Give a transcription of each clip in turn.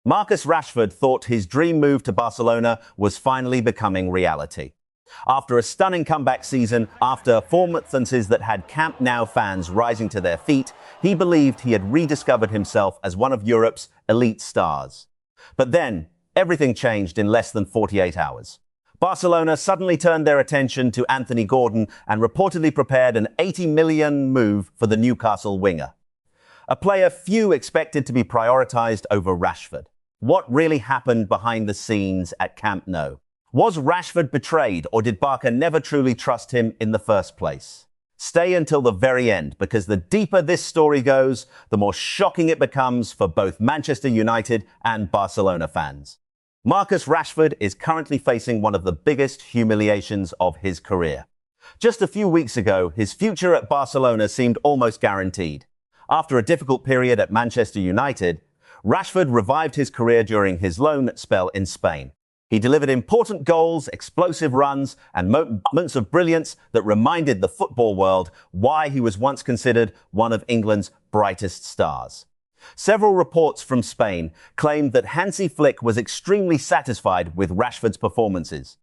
Marcus Rashford thought his dream move to Barcelona was finally becoming reality. After a stunning comeback season, after performances that had Camp Nou fans rising to their feet, he believed he had rediscovered himself as one of Europe's elite stars. But then, everything changed in less than 48 hours. Barcelona suddenly turned their attention to Anthony Gordon and reportedly prepared an £80 million move for the Newcastle winger. A player few expected to be prioritised over Rashford. What really happened behind the scenes at Camp Nou? Was Rashford betrayed, or did Barca never truly trust him in the first place? Stay until the very end, because the deeper this story goes, the more shocking it becomes for both Manchester United and Barcelona fans. Marcus Rashford is currently facing one of the biggest humiliations of his career. Just a few weeks ago, his future at Barcelona seemed almost guaranteed. After a difficult period at Manchester United, Rashford revived his career during his loan spell in Spain. He delivered important goals, explosive runs, and moments of brilliance that reminded the football world why he was once considered one of England's brightest stars. Several reports from Spain claimed that Hansi Flick was extremely satisfied with Rashford's performances.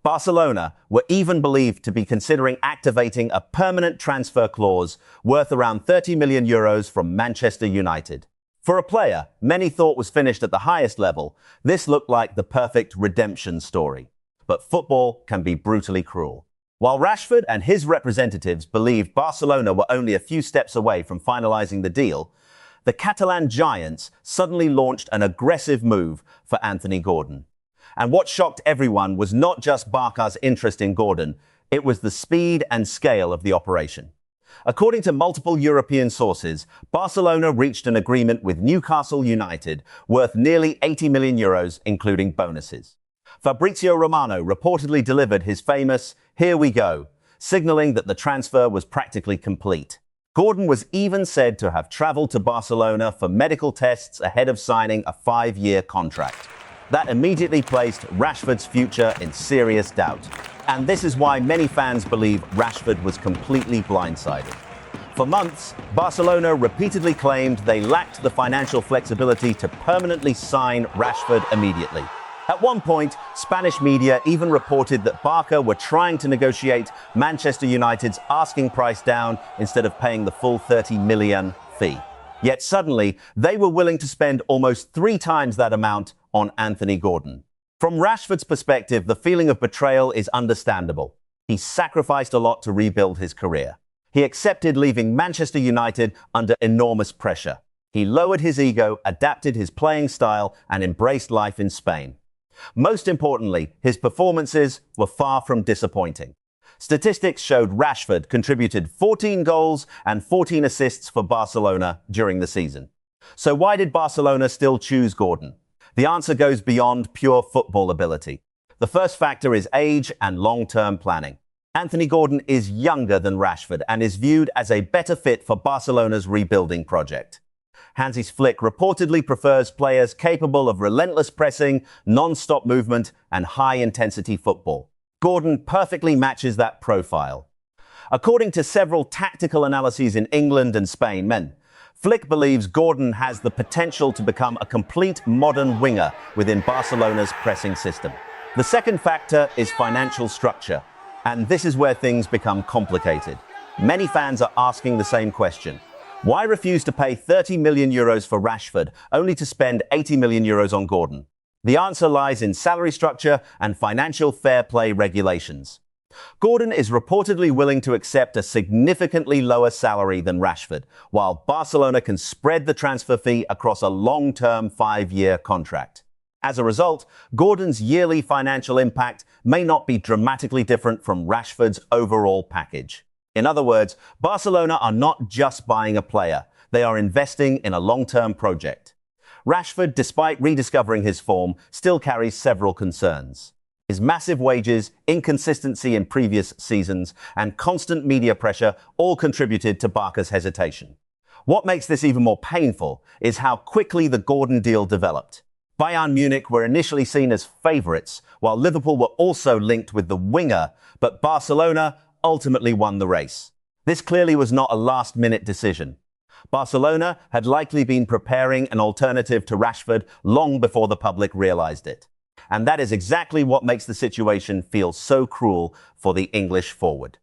Barcelona were even believed to be considering activating a permanent transfer clause worth around €30 million from Manchester United. For a player many thought was finished at the highest level, this looked like the perfect redemption story. But football can be brutally cruel. While Rashford and his representatives believed Barcelona were only a few steps away from finalising the deal, the Catalan giants suddenly launched an aggressive move for Anthony Gordon. And what shocked everyone was not just Barca's interest in Gordon, it was the speed and scale of the operation. According to multiple European sources, Barcelona reached an agreement with Newcastle United worth nearly €80 million, including bonuses. Fabrizio Romano reportedly delivered his famous "Here we go," signalling that the transfer was practically complete. Gordon was even said to have travelled to Barcelona for medical tests ahead of signing a 5-year contract. That immediately placed Rashford's future in serious doubt. And this is why many fans believe Rashford was completely blindsided. For months, Barcelona repeatedly claimed they lacked the financial flexibility to permanently sign Rashford immediately. At one point, Spanish media even reported that Barca were trying to negotiate Manchester United's asking price down instead of paying the full £30 million fee. Yet suddenly, they were willing to spend almost 3 times that amount on Anthony Gordon. From Rashford's perspective, the feeling of betrayal is understandable. He sacrificed a lot to rebuild his career. He accepted leaving Manchester United under enormous pressure. He lowered his ego, adapted his playing style, and embraced life in Spain. Most importantly, his performances were far from disappointing. Statistics showed Rashford contributed 14 goals and 14 assists for Barcelona during the season. So why did Barcelona still choose Gordon? The answer goes beyond pure football ability. The first factor is age and long-term planning. Anthony Gordon is younger than Rashford and is viewed as a better fit for Barcelona's rebuilding project. Hansi Flick reportedly prefers players capable of relentless pressing, non-stop movement, and high-intensity football. Gordon perfectly matches that profile. According to several tactical analyses in England and Spain, Flick believes Gordon has the potential to become a complete modern winger within Barcelona's pressing system. The second factor is financial structure, and this is where things become complicated. Many fans are asking the same question. Why refuse to pay €30 million for Rashford, only to spend €80 million on Gordon? The answer lies in salary structure and financial fair play regulations. Gordon is reportedly willing to accept a significantly lower salary than Rashford, while Barcelona can spread the transfer fee across a long-term 5-year contract. As a result, Gordon's yearly financial impact may not be dramatically different from Rashford's overall package. In other words, Barcelona are not just buying a player, they are investing in a long-term project. Rashford, despite rediscovering his form, still carries several concerns. His massive wages, inconsistency in previous seasons, and constant media pressure all contributed to Barca's hesitation. What makes this even more painful is how quickly the Gordon deal developed. Bayern Munich were initially seen as favourites, while Liverpool were also linked with the winger, but Barcelona ultimately won the race. This clearly was not a last-minute decision. Barcelona had likely been preparing an alternative to Rashford long before the public realized it. And that is exactly what makes the situation feel so cruel for the English forward.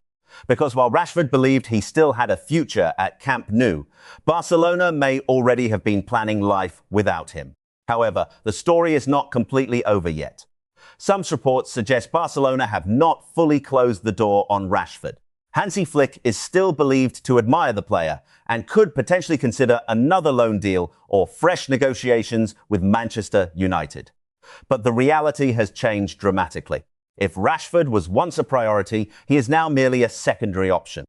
Because while Rashford believed he still had a future at Camp Nou, Barcelona may already have been planning life without him. However, the story is not completely over yet. Some reports suggest Barcelona have not fully closed the door on Rashford. Hansi Flick is still believed to admire the player and could potentially consider another loan deal or fresh negotiations with Manchester United. But the reality has changed dramatically. If Rashford was once a priority, he is now merely a secondary option.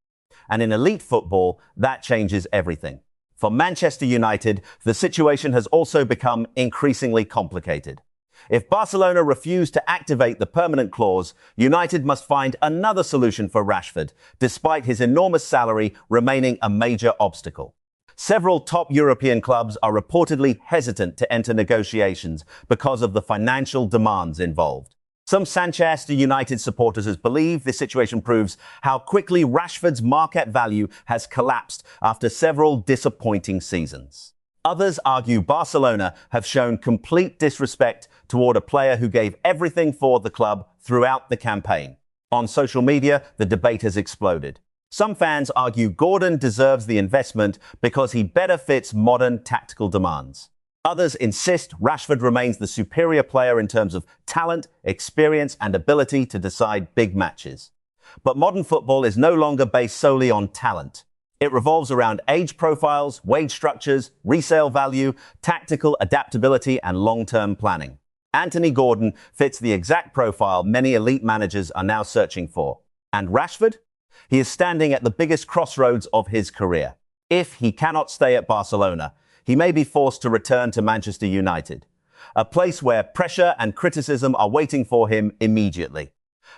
And in elite football, that changes everything. For Manchester United, the situation has also become increasingly complicated. If Barcelona refuse to activate the permanent clause, United must find another solution for Rashford, despite his enormous salary remaining a major obstacle. Several top European clubs are reportedly hesitant to enter negotiations because of the financial demands involved. Some Manchester United supporters believe this situation proves how quickly Rashford's market value has collapsed after several disappointing seasons. Others argue Barcelona have shown complete disrespect toward a player who gave everything for the club throughout the campaign. On social media, the debate has exploded. Some fans argue Gordon deserves the investment because he better fits modern tactical demands. Others insist Rashford remains the superior player in terms of talent, experience, and ability to decide big matches. But modern football is no longer based solely on talent. It revolves around age profiles, wage structures, resale value, tactical adaptability, and long-term planning. Anthony Gordon fits the exact profile many elite managers are now searching for. And Rashford? He is standing at the biggest crossroads of his career. If he cannot stay at Barcelona, he may be forced to return to Manchester United, a place where pressure and criticism are waiting for him immediately.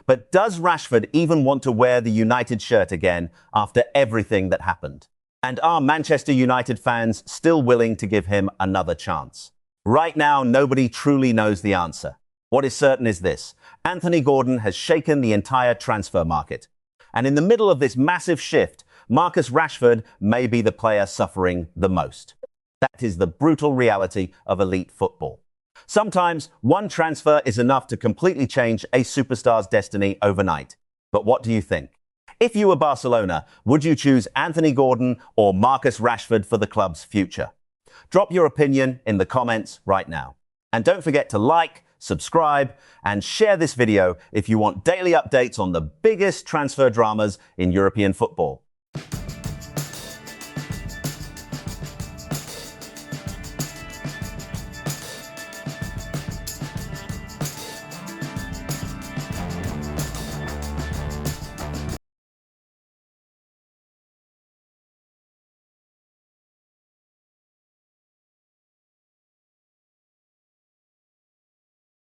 But does Rashford even want to wear the United shirt again after everything that happened? And are Manchester United fans still willing to give him another chance? Right now, nobody truly knows the answer. What is certain is this: Anthony Gordon has shaken the entire transfer market. And in the middle of this massive shift, Marcus Rashford may be the player suffering the most. That is the brutal reality of elite football. Sometimes one transfer is enough to completely change a superstar's destiny overnight. But what do you think? If you were Barcelona, would you choose Anthony Gordon or Marcus Rashford for the club's future? Drop your opinion in the comments right now. And don't forget to like, subscribe, and share this video if you want daily updates on the biggest transfer dramas in European football.